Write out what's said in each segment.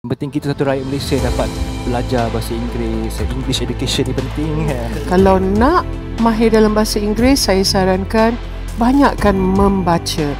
Yang penting kita satu rakyat Malaysia dapat belajar bahasa Inggeris. English education ni penting kan. Kalau nak mahir dalam bahasa Inggeris, saya sarankan banyakkan membaca.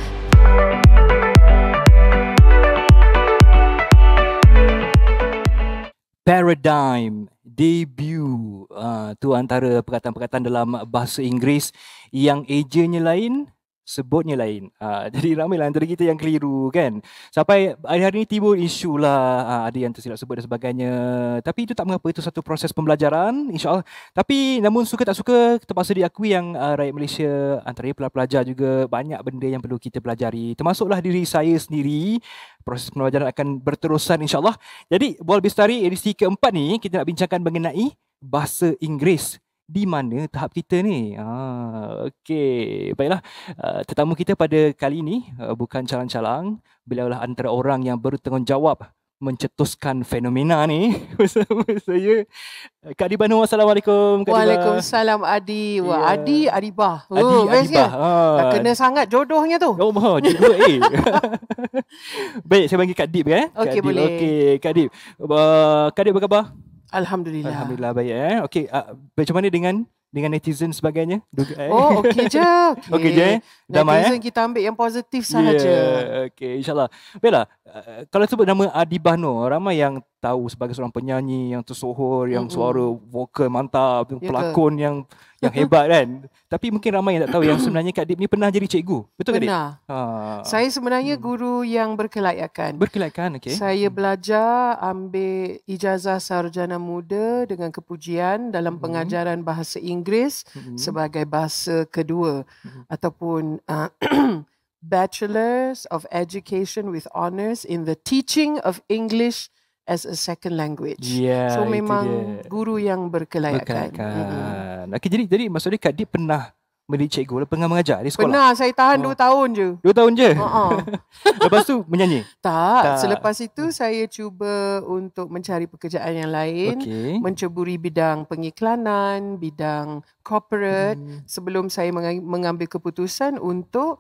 Paradigm, debut, tu antara perkataan-perkataan dalam bahasa Inggeris yang ejanya lain, sebutnya lain. Jadi ramailah antara kita yang keliru kan. Sampai hari-hari ni timbul isu lah, ada yang tersilap sebut dan sebagainya. Tapi itu tak mengapa, itu satu proses pembelajaran insya-Allah. Tapi namun suka tak suka, terpaksa diakui yang rakyat Malaysia, antaranya pelajar juga, banyak benda yang perlu kita pelajari. Termasuklah diri saya sendiri. Proses pembelajaran akan berterusan insya-Allah. Jadi Bola Bestari edisi keempat ni kita nak bincangkan mengenai bahasa Inggeris. Di mana tahap kita ni? Okey. Baiklah, tetamu kita pada kali ini bukan calang-calang. Beliau lah antara orang yang bertanggungjawab mencetuskan fenomena ni bersama saya. Kak Adibah Noor, Assalamualaikum. Kak Waalaikumsalam Adi. Wah, Ya. Adibah. Adibah. Dah kena sangat jodohnya tu. Oh, jodoh Baik, saya panggil Kak Dip Okey, Kak Dip. boleh. Okey, Kak Dip. Kak Dip apa khabar? Alhamdulillah. Alhamdulillah baik Okey, macam mana dengan netizen sebagainya? Oh, okey je. Okey je. Damai Netizen kita ambil yang positif sahaja. Okey, insya-Allah. Baiklah, kalau sebut nama Adibah Noor, ramai yang tahu sebagai seorang penyanyi yang tersohor, yang suara vokal mantap, pelakon yang hebat kan. Tapi mungkin ramai yang tak tahu yang sebenarnya Kak Dip ni pernah jadi cikgu. Betul Kak Dip? Pernah. Saya sebenarnya guru yang berkelayakan. Berkelayakan, okey. Saya belajar ambil ijazah sarjana muda dengan kepujian dalam pengajaran bahasa Inggeris sebagai bahasa kedua ataupun Bachelors of Education with Honours in the Teaching of English as a Second Language. So itu memang dia. guru yang berkelayakan. Okey, jadi maksudnya Kak Dip pernah menjadi cikgu, pernah mengajar di sekolah? Pernah, saya tahan 2 tahun je. 2 tahun je? Lepas tu menyanyi? Tak. Selepas itu saya cuba untuk mencari pekerjaan yang lain, menceburi bidang pengiklanan, bidang corporate sebelum saya mengambil keputusan untuk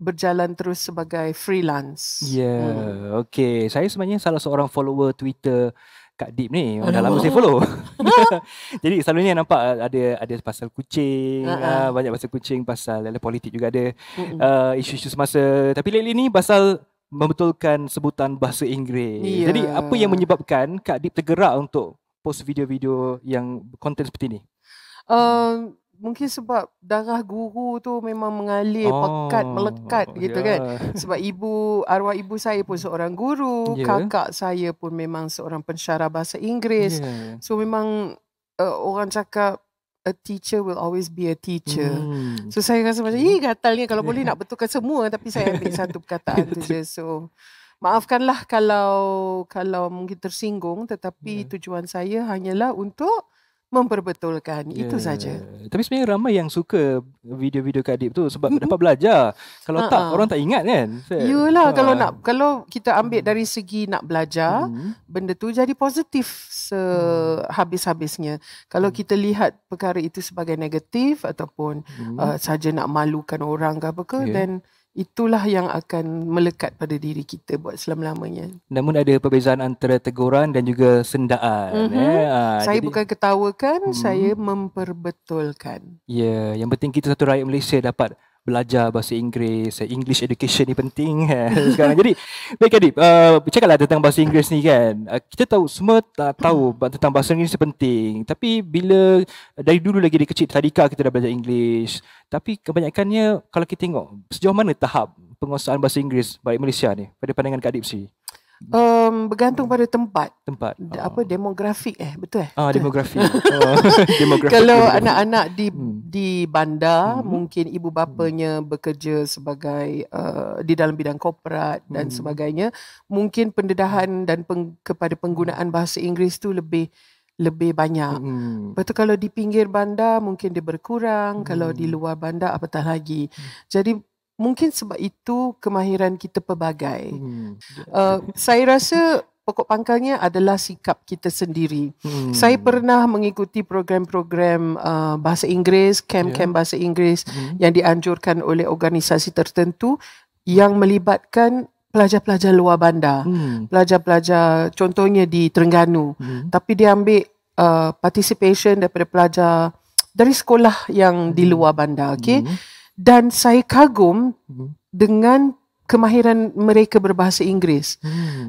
berjalan terus sebagai freelance. Okey. Saya sebenarnya salah seorang follower Twitter Kak Dip ni. Dah lama saya follow. Jadi selalunya nampak ada pasal kucing, banyak pasal kucing, pasal politik juga ada, isu-isu semasa. Tapi lately ni pasal membetulkan sebutan bahasa Inggeris. Jadi apa yang menyebabkan Kak Dip tergerak untuk post video-video yang konten seperti ni? Mungkin sebab darah guru tu memang mengalir, pekat, melekat gitu kan. Sebab arwah ibu saya pun seorang guru, kakak saya pun memang seorang pensyarah bahasa Inggeris. So memang orang cakap a teacher will always be a teacher. So saya rasa macam gatalnya kalau boleh nak betulkan semua, tapi saya ambil satu perkataan tu je. So maafkanlah kalau mungkin tersinggung, tetapi tujuan saya hanyalah untuk memperbetulkan. Itu saja. Tapi sebenarnya ramai yang suka video-video Kak Dip tu sebab dapat belajar. Kalau tak, orang tak ingat kan. Yalah, kalau kita ambil dari segi nak belajar, benda tu jadi positif sehabis-habisnya. Kalau kita lihat perkara itu sebagai negatif ataupun saja nak malukan orang ke apa ke, then itulah yang akan melekat pada diri kita buat selama-lamanya. Namun ada perbezaan antara teguran dan juga sendaan. Saya bukan ketawakan, saya memperbetulkan. Yang penting kita satu rakyat Malaysia dapat belajar bahasa Inggeris. English education ni penting sekarang. Jadi, baik Kak Dip, cakaplah tentang bahasa Inggeris ni kan. Kita tahu, semua tahu tentang bahasa Inggeris ni penting. Tapi bila dari dulu lagi dari kecil, tadika kita dah belajar English. Tapi kebanyakannya kalau kita tengok, sejauh mana tahap penguasaan bahasa Inggeris baik Malaysia ni pada pandangan Kak Dip sendiri? Bergantung pada tempat. Demografik betul demografi. Kalau anak-anak di bandar, mungkin ibu bapanya bekerja sebagai di dalam bidang korporat dan sebagainya, mungkin pendedahan dan kepada penggunaan bahasa Inggeris tu lebih banyak. Lepas tu kalau di pinggir bandar mungkin dia berkurang, kalau di luar bandar apatah lagi. Jadi mungkin sebab itu kemahiran kita pelbagai. Saya rasa pokok pangkalnya adalah sikap kita sendiri. Saya pernah mengikuti program-program bahasa Inggeris, camp-camp bahasa Inggeris yang dianjurkan oleh organisasi tertentu yang melibatkan pelajar-pelajar luar bandar. Pelajar-pelajar contohnya di Terengganu. Tapi dia ambil participation daripada pelajar dari sekolah yang di luar bandar. Okay? Dan saya kagum dengan kemahiran mereka berbahasa Inggeris.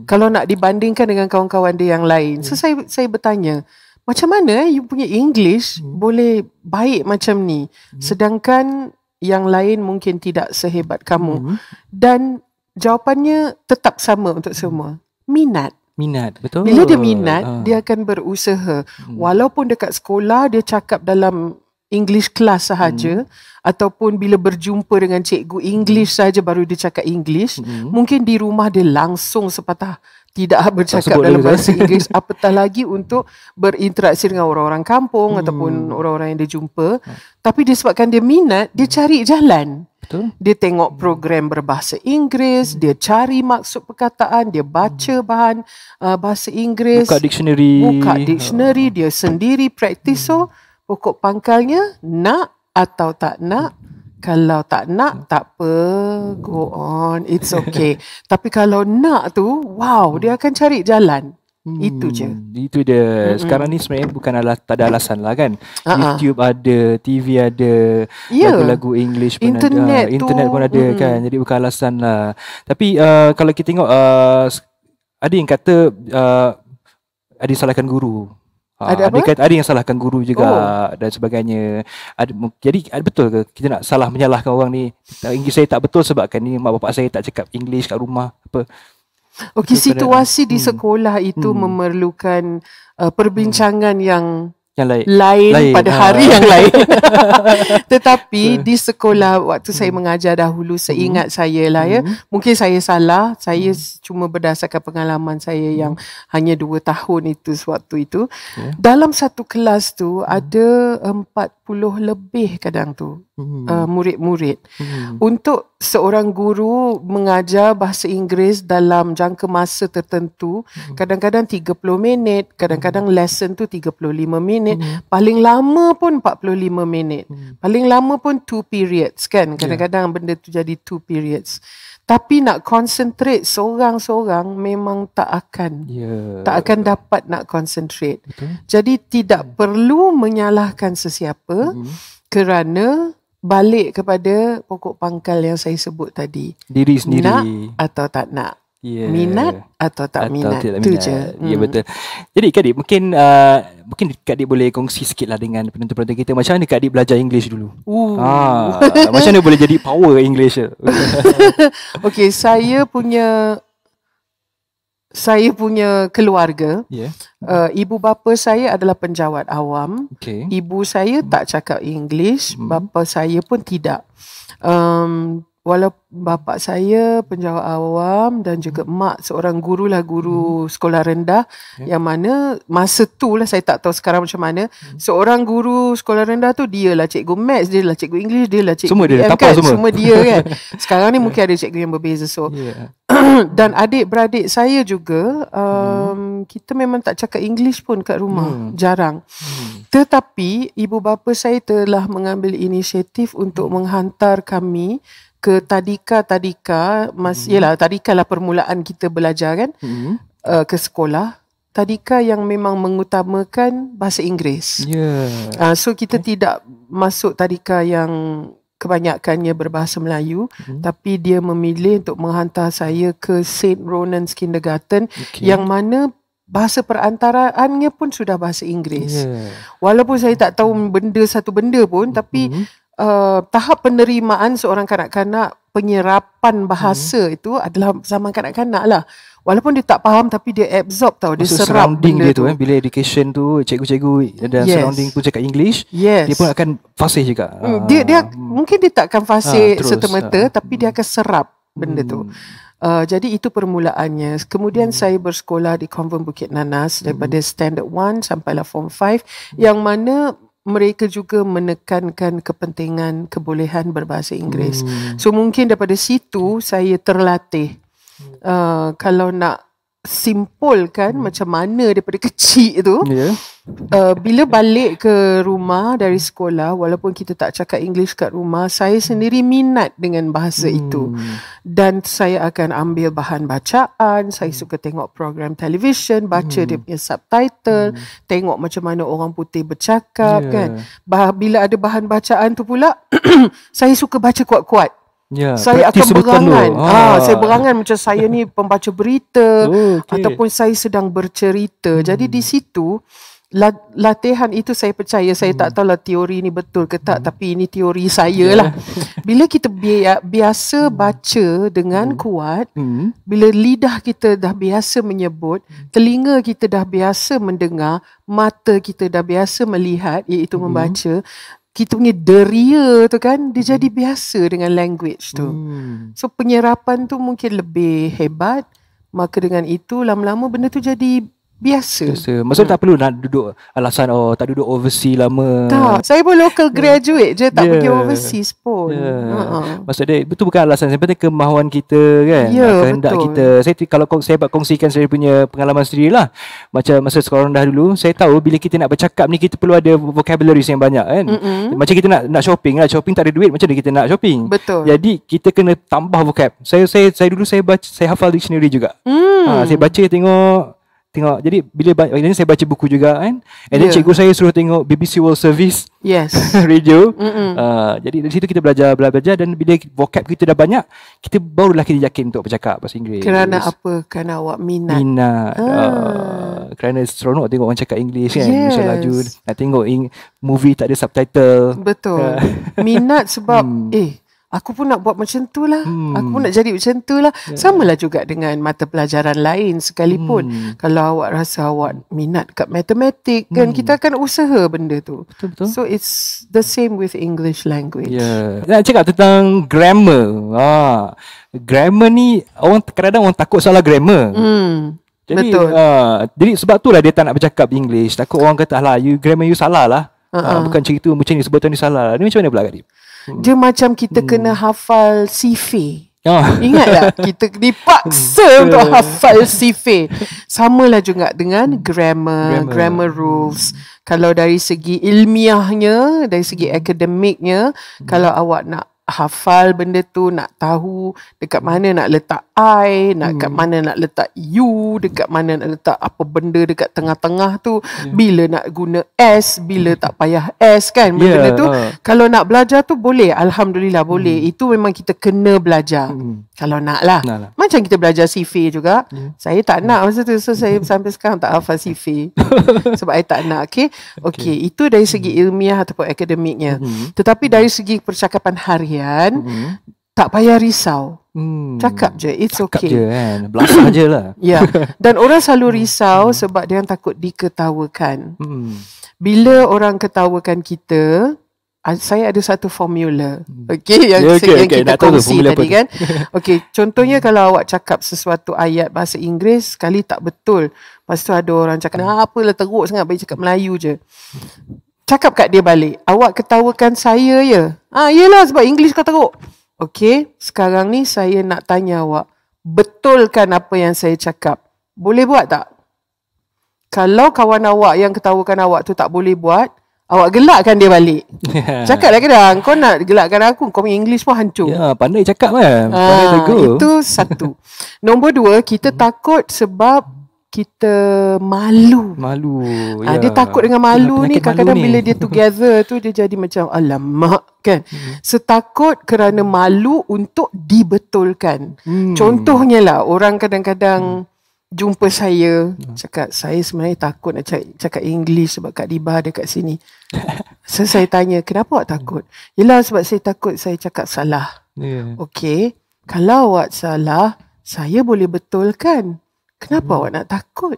Kalau nak dibandingkan dengan kawan-kawan dia yang lain. So saya bertanya, macam mana you punya English boleh baik macam ni? Sedangkan yang lain mungkin tidak sehebat kamu. Dan jawapannya tetap sama untuk semua. Minat. Betul. Bila dia minat, dia akan berusaha. Walaupun dekat sekolah dia cakap dalam English class sahaja, ataupun bila berjumpa dengan cikgu English sahaja baru dia cakap English, mungkin di rumah dia langsung sepatah tidak bercakap dalam bahasa Inggeris, apatah lagi untuk berinteraksi dengan orang-orang kampung ataupun orang-orang yang dia jumpa. Tapi disebabkan dia minat, dia cari jalan. Betul. Dia tengok program berbahasa Inggeris, dia cari maksud perkataan, dia baca bahan bahasa Inggeris, buka dictionary, dia sendiri praktis. So pokok pangkalnya nak atau tak nak. Kalau tak nak, tak apa, go on, it's okay. Tapi kalau nak tu, wow, dia akan cari jalan. Itu je. Itu dia. Sekarang ni sebenarnya bukan tak ada alasan lah kan. YouTube ada, TV ada, lagu-lagu English pun ada, internet pun ada kan. Jadi bukan alasan lah. Tapi kalau kita tengok, ada yang kata ada yang salahkan guru. Ada yang salahkan guru juga dan sebagainya. Jadi betul ke kita nak salah menyalahkan orang ni? Inggeris saya tak betul sebabkan ni mak bapak saya tak cakap English kat rumah apa? Okey, situasi di sekolah itu memerlukan perbincangan yang lain pada hari yang lain. Tetapi di sekolah waktu saya mengajar dahulu, seingat saya lah ya, mungkin saya salah, saya cuma berdasarkan pengalaman saya yang hanya 2 tahun itu sewaktu itu. Dalam satu kelas tu ada 40 lebih kadang tu murid-murid. Untuk seorang guru mengajar bahasa Inggeris dalam jangka masa tertentu, kadang-kadang 30 minit, kadang-kadang lesson tu 35 minit, paling lama pun 45 minit, paling lama pun 2 periods kan, kadang-kadang benda tu jadi 2 periods. Tapi nak concentrate seorang-seorang memang tak akan dapat nak concentrate. Jadi tidak perlu menyalahkan sesiapa, kerana balik kepada pokok pangkal yang saya sebut tadi, diri sendiri, nak atau tak nak, minat atau tak minat, itu je. Ya, betul. Jadi Kak Dik, mungkin Kak Dik boleh kongsi sikit lah dengan penonton-penonton kita, macam mana Kak Dik belajar English dulu? Macam mana boleh jadi power English? Okey, saya punya keluarga, ibu bapa saya adalah penjawat awam. Ibu saya tak cakap English, bapa saya pun tidak. Walaupun bapa saya penjawat awam dan juga mak seorang guru sekolah rendah, yang mana masa tu lah, saya tak tahu sekarang macam mana, seorang guru sekolah rendah tu dia lah cikgu maths, dia lah cikgu English, dia lah cikgu semua dia PM, kan? Semua dia kan. Sekarang ni mungkin ada cikgu yang berbeza. So dan adik-beradik saya juga kita memang tak cakap English pun kat rumah, jarang. Tetapi ibu bapa saya telah mengambil inisiatif untuk menghantar kami ke tadika, yalah, tadika lah permulaan kita belajar kan, ke sekolah. Tadika yang memang mengutamakan bahasa Inggeris. So kita tidak masuk tadika yang kebanyakannya berbahasa Melayu, tapi dia memilih untuk menghantar saya ke St. Ronan's Kindergarten, yang mana bahasa perantaraannya pun sudah bahasa Inggeris. Walaupun saya tak tahu satu benda pun, tapi tahap penerimaan seorang kanak-kanak, penyerapan bahasa itu adalah zaman kanak-kanak lah. Walaupun dia tak faham, tapi dia absorb tau, dia serap benda dia tu. Bila education tu, cikgu-cikgu dan surrounding tu cakap English, dia pun akan fasih juga. Dia mungkin dia tak akan fasih serta-merta, tapi dia akan serap benda tu. Jadi itu permulaannya. Kemudian saya bersekolah di Convent Bukit Nanas daripada Standard 1 sampailah Form 5, yang mana mereka juga menekankan kepentingan kebolehan berbahasa Inggeris. So mungkin daripada situ saya terlatih. Kalau nak simpulkan macam mana daripada kecil tu, bila balik ke rumah dari sekolah, walaupun kita tak cakap English kat rumah, saya sendiri minat dengan bahasa itu. Dan saya akan ambil bahan bacaan, saya suka tengok program television, baca dia punya subtitle, tengok macam mana orang putih bercakap kan. Bila ada bahan bacaan tu pula, saya suka baca kuat-kuat. Saya akan berangan. Saya berangan macam saya ni pembaca berita ataupun saya sedang bercerita. Jadi di situ latihan itu saya percaya, saya tak tahulah teori ni betul ke tak, tapi ini teori saya lah. Bila kita biasa baca dengan kuat, bila lidah kita dah biasa menyebut, telinga kita dah biasa mendengar, mata kita dah biasa melihat, iaitu membaca, kita punya deria tu kan, dia jadi biasa dengan language tu. So penyerapan tu mungkin lebih hebat. Maka dengan itu lama-lama benda tu jadi biasa. Maksudnya tak perlu nak duduk alasan tak duduk overseas lama. Tak, saya pun local graduate je, tak pergi overseas pun. Maksudnya itu bukan alasan, yang penting kemahuan kita kan. Kehendak kita. Kalau saya kongsikan saya punya pengalaman sendirilah. Macam masa sekolah rendah dulu, saya tahu bila kita nak bercakap ni kita perlu ada vocabulary yang banyak kan. Macam kita nak shopping lah, shopping tak ada duit, macam mana kita nak shopping. Betul. Jadi kita kena tambah vocab. Saya dulu saya hafal dictionary juga. Saya baca tengok. Jadi bila saya baca buku juga kan. And then cikgu saya suruh tengok BBC World Service. Yes. Radio. Jadi dari situ kita belajar dan bila vocab kita dah banyak, kita barulah kita yakin untuk bercakap bahasa Inggeris. Kerana apa? Kerana awak minat. Kerana seronok tengok orang cakap English kan. Macam laju. Nak tengok movie tak ada subtitle. Betul. Minat sebab aku pun nak buat macam tu lah. Aku pun nak jadi macam tu lah. Samalah juga dengan mata pelajaran lain sekalipun. Kalau awak rasa awak minat kat matematik kan, kita akan usaha benda tu. Betul-betul. So it's the same with English language. Nak cakap tentang grammar. Grammar ni kadang-kadang orang takut salah grammar. Jadi, betul. Jadi sebab tu lah dia tak nak bercakap English. Takut orang kata grammar you salah lah. Bukan cerita macam ni, sebutan ni salah. Ni macam mana pula Kak Dip? Dia macam kita kena hafal CV. Ingat tak? Kita dipaksa untuk hafal CV. Samalah juga dengan grammar rules. Kalau dari segi ilmiahnya, dari segi akademiknya, kalau awak nak hafal benda tu, nak tahu dekat mana nak letak I, kat mana nak letak U, dekat mana nak letak apa benda dekat tengah-tengah tu, bila nak guna S, bila tak payah S kan, benda tu kalau nak belajar tu boleh, alhamdulillah boleh. Itu memang kita kena belajar kalau nak lah. Macam kita belajar CV juga. Saya tak nak masa tu, so saya sampai sekarang tak hafal CV sebab saya tak nak. Okay, itu dari segi ilmiah ataupun akademiknya. Tetapi dari segi percakapan harian, tak payah risau. Cakap je, it's okay. Cakap je kan, belasah je lah. Dan orang selalu risau sebab dia takut diketawakan. Bila orang ketawakan kita, saya ada satu formula. Yang kita kongsi tadi kan. Contohnya kalau awak cakap sesuatu ayat bahasa Inggeris, sekali tak betul, lepas tu ada orang cakap, apalah teruk sangat, baik cakap Melayu je. Cakap kat dia balik, awak ketawakan saya ya? Yelah sebab English kau teruk. Sekarang ni saya nak tanya awak, betulkan apa yang saya cakap? Boleh buat tak? Kalau kawan awak yang ketawakan awak tu tak boleh buat, awak gelakkan dia balik. Cakap lah kadang, kau nak gelakkan aku, kau punya English pun hancur. Pandai cakap kan. Pandai tegur. Itu satu. Nombor dua, kita takut sebab kita malu. Dia takut dengan malu ni. Kadang-kadang bila dia together tu, dia jadi macam alamak kan. Setakut kerana malu untuk dibetulkan. Contohnya lah, orang kadang-kadang jumpa saya, cakap, saya sebenarnya takut nak cakap English sebab Kak Diba ada kat sini. So saya tanya, kenapa awak takut? Yelah sebab saya takut saya cakap salah. Kalau awak salah, saya boleh betulkan. Kenapa awak nak takut?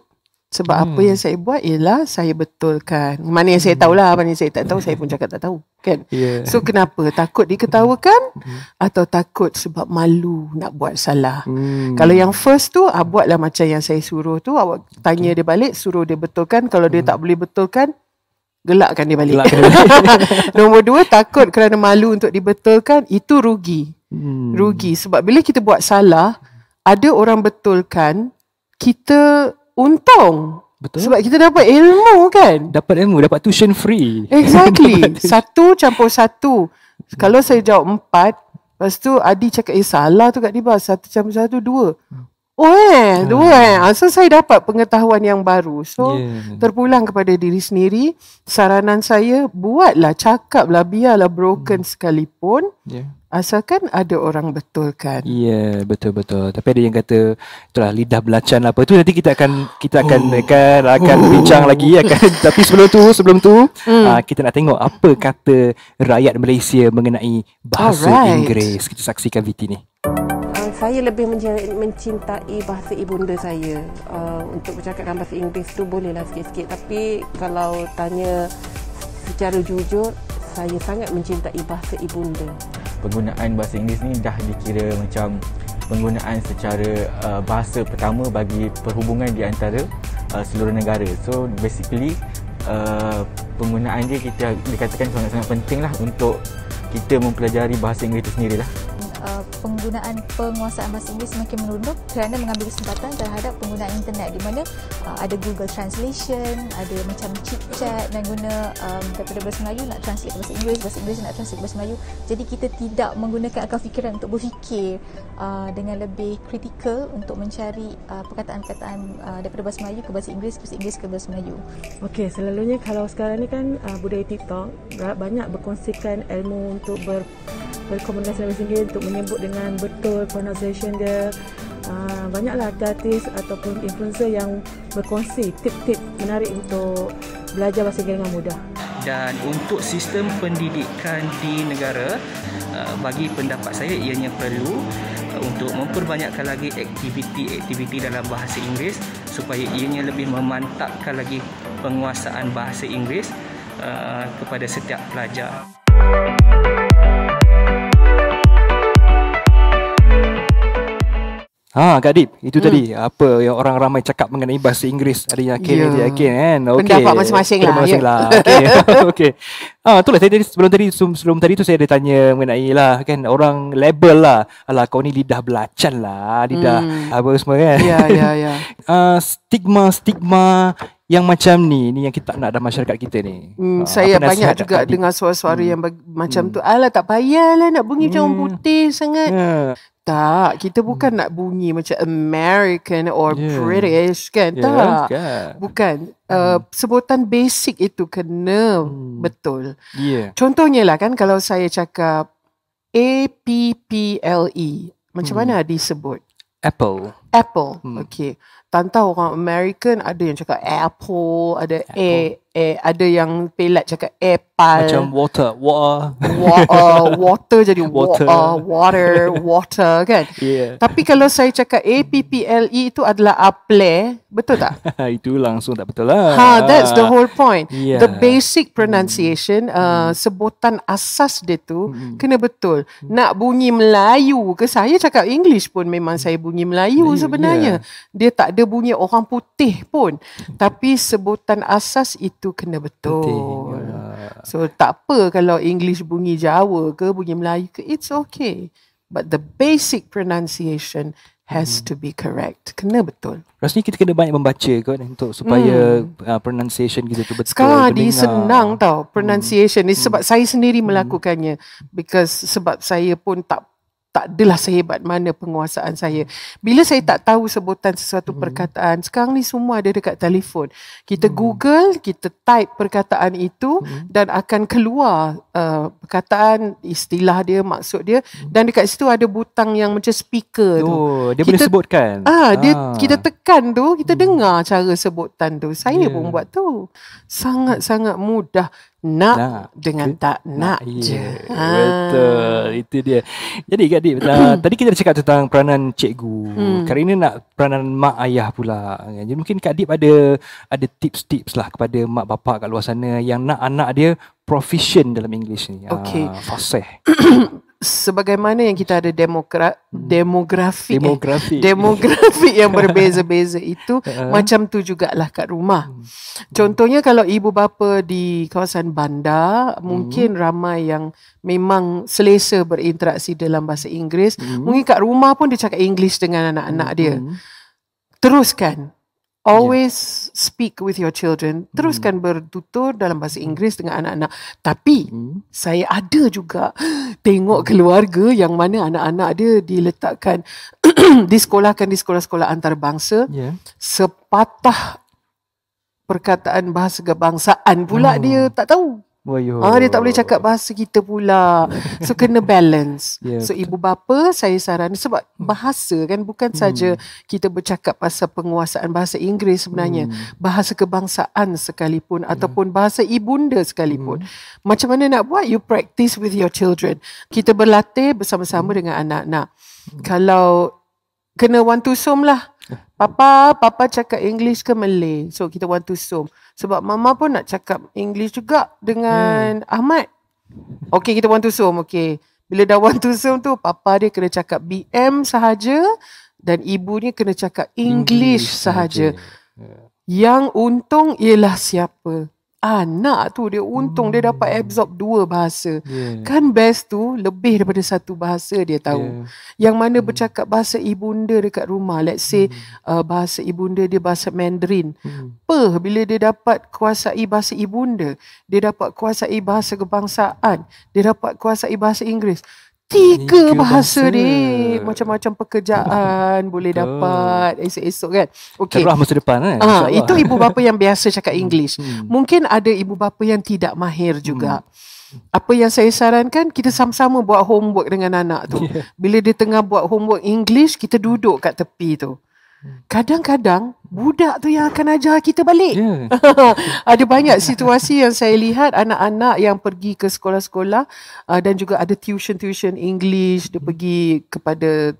Sebab apa yang saya buat ialah saya betulkan. Mana yang saya tahulah, mana yang saya tak tahu, saya pun cakap tak tahu kan. So kenapa? Takut diketawakan atau takut sebab malu nak buat salah? Kalau yang first tu, buatlah macam yang saya suruh tu. Awak tanya dia balik, suruh dia betulkan. Kalau dia tak boleh betulkan, gelakkan dia balik. Nombor dua, takut kerana malu untuk dibetulkan. Itu rugi. Rugi sebab bila kita buat salah, ada orang betulkan, kita untung Betul. Sebab kita dapat ilmu kan. Dapat ilmu, dapat tuition free. Exactly. 1+1. Kalau saya jawab 4, lepas tu Adi cakap salah tu kat dia, 1+1 2. So saya dapat pengetahuan yang baru. So terpulang kepada diri sendiri, saranan saya, buatlah, cakaplah, biarlah broken sekalipun, asalkan ada orang betulkan. Betul. Tapi ada yang kata itulah lidah belacan lah apa tu, nanti kita akan bincang lagi tapi sebelum tu kita nak tengok apa kata rakyat Malaysia mengenai bahasa Inggeris. Kita saksikan VT ni. Saya lebih mencintai bahasa ibunda saya. Untuk bercakapkan bahasa Inggeris tu bolehlah sikit-sikit, tapi kalau tanya secara jujur, saya sangat mencintai bahasa ibunda. Penggunaan bahasa Inggeris ni dah dikira macam penggunaan secara bahasa pertama bagi perhubungan di antara seluruh negara. So basically penggunaan dia kita dikatakan sangat-sangat penting lah untuk kita mempelajari bahasa Inggeris itu sendirilah. Penggunaan penguasaan bahasa Inggeris semakin menurun kerana mengambil kesempatan terhadap penggunaan internet, di mana ada Google Translation, ada macam chit chat dan guna daripada bahasa Melayu nak translate ke bahasa Inggeris nak translate ke bahasa Melayu. Jadi kita tidak menggunakan akal fikiran untuk berfikir dengan lebih kritikal untuk mencari perkataan-perkataan daripada bahasa Melayu ke bahasa Inggeris ke bahasa Melayu. Okey, selalunya kalau sekarang ni kan budaya TikTok banyak berkongsikan ilmu untuk berkomunikasi bahasa Inggeris, untuk menyebut dengan betul pronunciation dia. Banyaklah artis ataupun influencer yang berkongsi tip-tip menarik untuk belajar bahasa Inggeris dengan mudah. Dan untuk sistem pendidikan di negara, bagi pendapat saya ianya perlu untuk memperbanyakkan lagi aktiviti dalam bahasa Inggeris supaya ianya lebih memantapkan lagi penguasaan bahasa Inggeris kepada setiap pelajar. Kak Adib, itu tadi apa yang orang ramai cakap mengenai bahasa Inggeris. Ada yang yakin, ada yakin kan. Pendapat masing-masing lah. Okey. Itulah sebelum tadi tu saya ada tanya mengenai lah kan, orang label lah. Alah kau ni lidah belacan lah, lidah apa semua kan. Ya. Stigma yang macam ni yang kita tak nak dalam masyarakat kita ni. Saya banyak juga dengar suara-suara yang macam tu. Alah tak payahlah nak bunyi macam orang putih sangat. Tak, kita bukan nak bunyi macam American or British kan. Tak, bukan. Sebutan basic itu kena betul. Contohnya lah kan, kalau saya cakap APPLE, macam mana disebut? Apple. Okay. Tantau orang American ada yang cakap apple, ada ada yang pelat cakap apple. Macam water jadi water kan. Tapi kalau saya cakap APPLE itu adalah apple, betul tak? Itu langsung tak betul lah. That's the whole point. The basic pronunciation, sebutan asas dia tu kena betul. Nak bunyi Melayu ke, saya cakap English pun memang saya bunyi Melayu sebenarnya. Dia tak ada bunyi orang putih pun. Tapi sebutan asas itu kena betul. So tak apa kalau English bunyi Jawa ke, bunyi Melayu ke, it's okay. But the basic pronunciation has to be correct. Kena betul. Rasanya kita kena banyak membaca kan untuk supaya pronunciation kita tu betul. Sekarang senang tau pronunciation ni, sebab saya sendiri melakukannya. Because sebab saya pun tak adalah sehebat mana penguasaan saya. Bila saya tak tahu sebutan sesuatu perkataan, sekarang ni semua ada dekat telefon. Kita Google, kita type perkataan itu dan akan keluar perkataan, istilah dia, maksud dia, dan dekat situ ada butang yang macam speaker tu. Dia boleh sebutkan. Kita tekan tu, kita dengar cara sebutan tu. Saya pun buat tu. Sangat-sangat mudah. Nak dengan tak nak je. Betul. Itu dia. Jadi Kak Dip, tadi kita dah cakap tentang peranan cikgu. Kali ini nak peranan mak ayah pula. Jadi mungkin Kak Dip ada tips-tips lah kepada mak bapak kat luar sana yang nak anak dia proficient dalam English ni. Okay. Fasih. Sebagaimana yang kita ada demografi yang berbeza-beza itu, macam tu jugalah kat rumah. Contohnya kalau ibu bapa di kawasan bandar, mungkin ramai yang memang selesa berinteraksi dalam bahasa Inggeris. Mungkin kat rumah pun dia cakap English dengan anak-anak dia. Teruskan. Always speak with your children, teruskan bertutur dalam bahasa Inggeris dengan anak-anak. Tapi saya ada juga tengok keluarga yang mana anak-anak dia diletakkan disekolahkan di sekolah-sekolah antarabangsa, sepatah perkataan bahasa kebangsaan pula dia tak tahu. Dia tak boleh cakap bahasa kita pula. So kena balance. So ibu bapa saya saran, sebab bahasa kan bukan saja kita bercakap pasal penguasaan bahasa Inggeris sebenarnya. Bahasa kebangsaan sekalipun ataupun bahasa ibunda sekalipun. Macam mana nak buat? You practice with your children. Kita berlatih bersama-sama dengan anak-anak. Kalau kena one to som lah. Papa cakap English ke Malay? So kita want to zoom. Sebab mama pun nak cakap English juga dengan Ahmad. Okay, kita want to zoom. Okay, bila dah want to zoom tu, papa dia kena cakap BM sahaja dan ibunya kena cakap English sahaja. Yang untung ialah siapa? Anak tu dia untung dia dapat absorb 2 bahasa. Kan best tu lebih daripada 1 bahasa dia tahu. Yang mana bercakap bahasa ibunda dekat rumah, let's say bahasa ibunda dia bahasa Mandarin. Bila dia dapat kuasai bahasa ibunda, dia dapat kuasai bahasa kebangsaan, dia dapat kuasai bahasa Inggeris. 3 bahasa dia, macam-macam pekerjaan boleh dapat esok-esok kan. Okay. Cerah masa depan kan. Itu ibu bapa yang biasa cakap English. Mungkin ada ibu bapa yang tidak mahir juga. Apa yang saya sarankan, kita sama-sama buat homework dengan anak tu. Bila dia tengah buat homework English, kita duduk kat tepi tu. Kadang-kadang budak tu yang akan ajar kita balik. Ada banyak situasi yang saya lihat anak-anak yang pergi ke sekolah-sekolah dan juga ada tuition English. Dia pergi kepada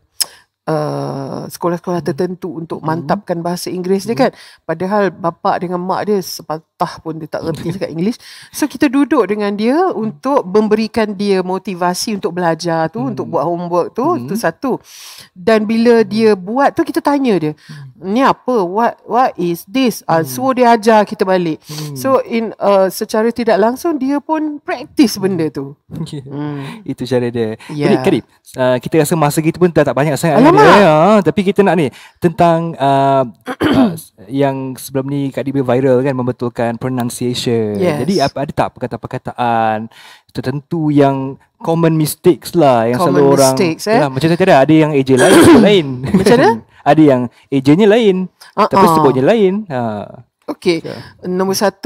sekolah-sekolah tertentu untuk mantapkan bahasa Inggeris dia kan. Padahal bapa dengan mak dia sepatah pun dia tak reti cakap English. So kita duduk dengan dia untuk memberikan dia motivasi untuk belajar tu, untuk buat homework tu. Itu satu. Dan bila dia buat tu, kita tanya dia, ni apa? What is this? So dia ajar kita balik. So secara tidak langsung dia pun praktis benda tu. Itu cara dia. Karib, kita rasa masa kita pun tak banyak sangat. Tapi kita nak ni tentang yang sebelum ni Kak Dibia viral kan, membetulkan pronunciation. Jadi ada tak perkataan-perkataan tertentu yang common mistakes lah yang common selalu orang macam tadi ada yang eja lain. Macam mana? Ada yang ejanya lain tapi sebutnya lain. Okay. Nombor 1,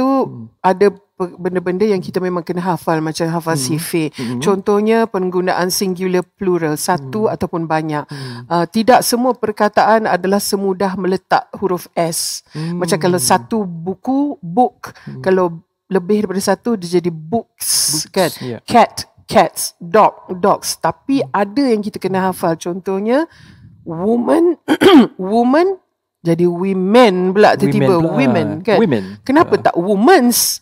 ada benda-benda yang kita memang kena hafal, macam hafal sifir. Contohnya penggunaan singular plural, satu ataupun banyak. Tidak semua perkataan adalah semudah meletak huruf S. Macam kalau satu buku, book. Kalau lebih daripada satu, dia jadi books. Kan? Cat, cats, dogs. Tapi ada yang kita kena hafal. Contohnya woman, woman jadi women pula tiba-tiba. Women kan. Kenapa tak women's?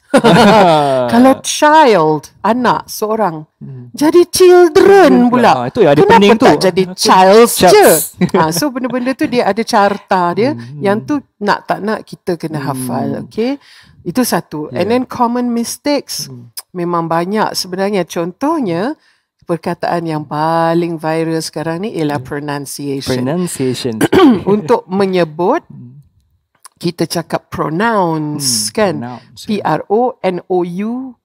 Kalau child, anak seorang, jadi children pula. Itu ada kenapa tak tu. jadi child's je? So benda-benda tu dia ada carta dia. Yang tu nak tak nak kita kena hafal. Okay, itu satu. And then common mistakes memang banyak sebenarnya. Contohnya perkataan yang paling viral sekarang ni ialah pronunciation. Untuk menyebut, kita cakap pronouns kan. P-R-O-N-O-U-N-C-E.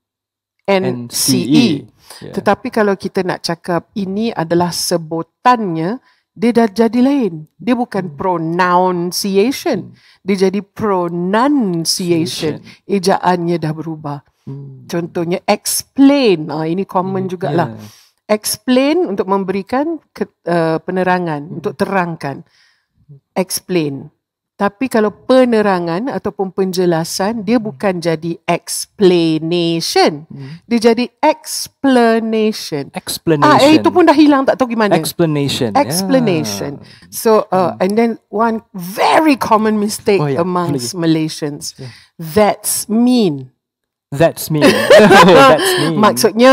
Tetapi kalau kita nak cakap ini adalah sebutannya, dia dah jadi lain. Dia bukan pronunciation. Dia jadi pronunciation. Ejaannya dah berubah. Contohnya explain. Ini common jugalah. Explain untuk memberikan penerangan, untuk terangkan. Explain. Tapi kalau penerangan ataupun penjelasan, dia bukan jadi explanation. Dia jadi explanation. Itu pun dah hilang, tak tahu gimana. Explanation. So, and then one very common mistake amongst Malaysians. That's mean. That's me. Maksudnya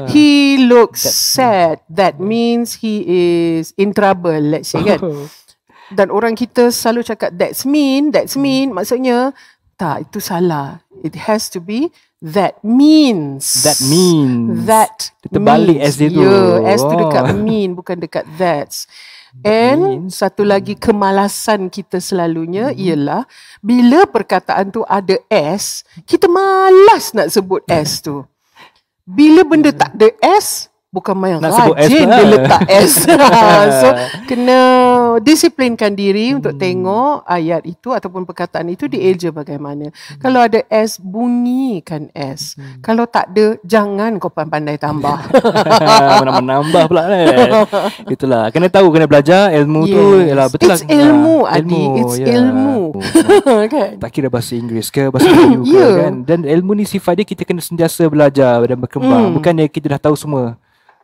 he looks sad. That means he is in trouble, let's say kan. Dan orang kita selalu cakap that's mean. Maksudnya tak, itu salah. It has to be that means. That means. That terbalik as dia tu. As tu dekat mean, bukan dekat that's. And satu lagi kemalasan kita selalunya ialah bila perkataan tu ada S, kita malas nak sebut S tu. Bila benda tak ada S, bukan main rajin dia letak S. So kena disiplinkan diri untuk tengok ayat itu ataupun perkataan itu dieja bagaimana. Kalau ada S, bunyikan S. Kalau tak ada, jangan kau pandai tambah. Menambah pula kan. Itulah, kena tahu, kena belajar ilmu tu. Yalah, betul it's ilmu, Adi. It's ilmu. Kan? Tak kira bahasa Inggeris ke, bahasa Melayu ke kan. Dan ilmu ni sifat dia kita kena sentiasa belajar dan berkembang. Bukannya kita dah tahu semua.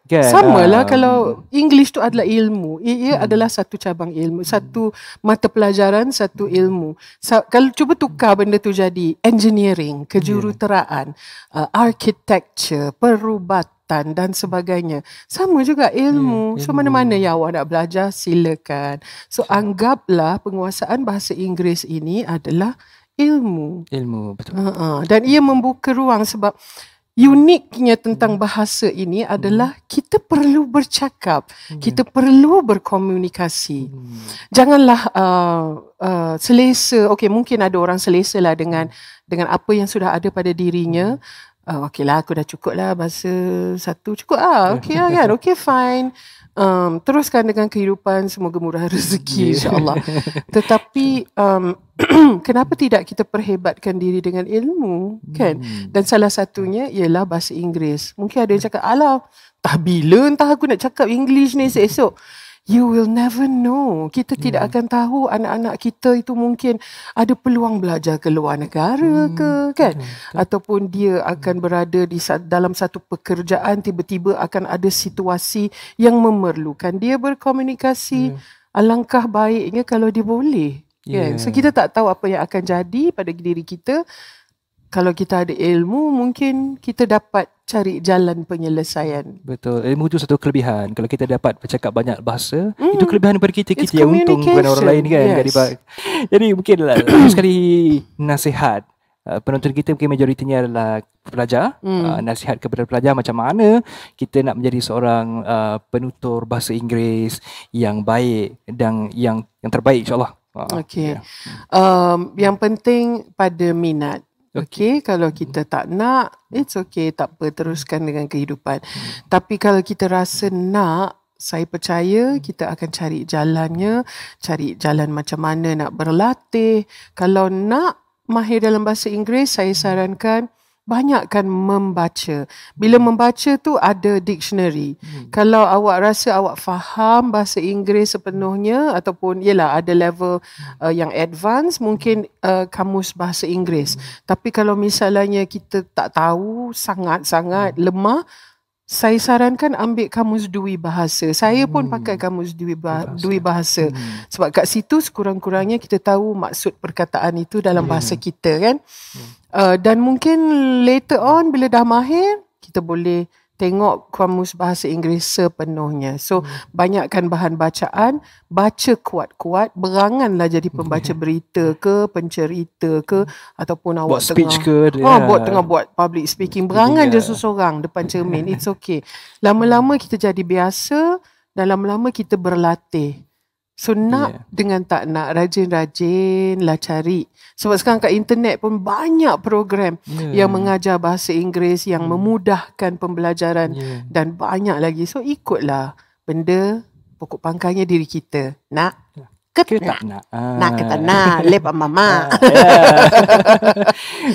Kan? Sama lah kalau English tu adalah ilmu. Ia adalah satu cabang ilmu, satu mata pelajaran, satu ilmu. Kalau cuba tukar benda tu jadi engineering, kejuruteraan, architecture, perubatan dan sebagainya. Sama juga ilmu. So mana-mana yang awak nak belajar, silakan. So anggaplah penguasaan bahasa Inggeris ini adalah ilmu. Ilmu, betul. Dan ia membuka ruang sebab uniknya tentang bahasa ini adalah kita perlu bercakap, kita perlu berkomunikasi. Janganlah selesa. Okey, mungkin ada orang selesa lah dengan apa yang sudah ada pada dirinya. Okey lah, aku dah cukup lah bahasa satu, cukup lah. Okey lah kan, okey fine. Teruskan dengan kehidupan, semoga murah rezeki insyaAllah. Tetapi kenapa tidak kita perhebatkan diri dengan ilmu, kan? Dan salah satunya ialah bahasa Inggeris. Mungkin ada yang cakap, alah, entah bila entah aku nak cakap English ni esok. You will never know. Kita tidak akan tahu anak-anak kita itu mungkin ada peluang belajar ke luar negara ke, kan? Ataupun dia akan berada dalam satu pekerjaan, tiba-tiba akan ada situasi yang memerlukan dia berkomunikasi. Alangkah baiknya kalau dia boleh. Kan? So kita tak tahu apa yang akan jadi pada diri kita. Kalau kita ada ilmu, mungkin kita dapat cari jalan penyelesaian. Betul. Ilmu itu satu kelebihan. Kalau kita dapat bercakap banyak bahasa, itu kelebihan daripada kita yang untung bukan orang lain kan. Jadi mungkinlah sekali nasihat. Penonton kita mungkin majoritinya adalah pelajar. Nasihat kepada pelajar macam mana kita nak menjadi seorang penutur bahasa Inggeris yang baik dan yang terbaik insyaAllah. Okey. Yang penting pada minat. Okey, kalau kita tak nak, it's okay, tak apa, teruskan dengan kehidupan. Tapi kalau kita rasa nak, saya percaya kita akan cari jalannya, cari jalan macam mana nak berlatih. Kalau nak mahir dalam bahasa Inggeris, saya sarankan banyakkan membaca. Bila membaca tu ada dictionary. Kalau awak rasa awak faham bahasa Inggeris sepenuhnya ataupun ada level yang advance, mungkin kamus bahasa Inggeris. Tapi kalau misalnya kita tak tahu, sangat-sangat lemah, saya sarankan ambil kamus Dwi Bahasa. Saya pun pakai kamus Dwi Bahasa. Sebab kat situ sekurang-kurangnya kita tahu maksud perkataan itu dalam bahasa kita, kan? Dan mungkin later on bila dah mahir, kita boleh tengok kamus bahasa Inggeris sepenuhnya. So banyakkan bahan bacaan, baca kuat-kuat, beranganlah jadi pembaca berita ke, pencerita ke, ataupun awak buat speech ke, tengah buat public speaking, berangan je seseorang depan cermin. It's okay. Lama-lama kita jadi biasa dan lama-lama kita berlatih. So nak dengan tak nak, rajin-rajinlah cari. Sebab sekarang kat internet pun banyak program yang mengajar bahasa Inggeris, yang memudahkan pembelajaran dan banyak lagi. So ikutlah benda pokok pangkalnya diri kita. Nak ke tak nak? Nak ke tak nak? Lepas mama.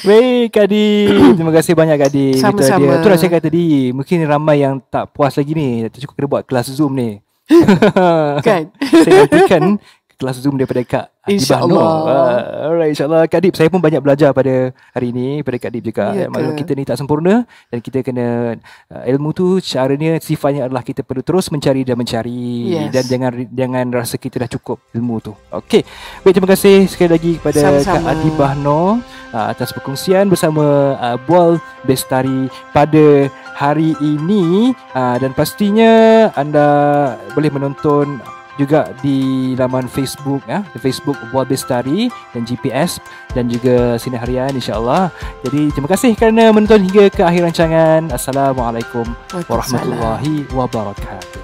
Baik Kak Di, terima kasih banyak Kak Di. Sama-sama. Itu dah saya kata tadi, mungkin ramai yang tak puas lagi ni, cukup kena buat kelas Zoom ni. Kan? Saya gantikan kelas Zoom daripada Kak InsyaAllah. Alright, insyaAllah Kak Dip, saya pun banyak belajar pada hari ini, pada Kak Dip juga. Maklum kita ni tak sempurna dan kita kena ilmu tu caranya, sifatnya adalah kita perlu terus mencari dan mencari. Dan jangan rasa kita dah cukup ilmu tu. Okey. Baik, terima kasih sekali lagi kepada Kak Adibah Noor atas perkongsian bersama Bual Bestari pada hari ini, dan pastinya anda boleh menonton juga di laman Facebook, Facebook Bual Bestari dan GPS dan juga Sinar Harian insya-Allah. Jadi terima kasih kerana menonton hingga ke akhir rancangan. Assalamualaikum warahmatullahi wabarakatuh.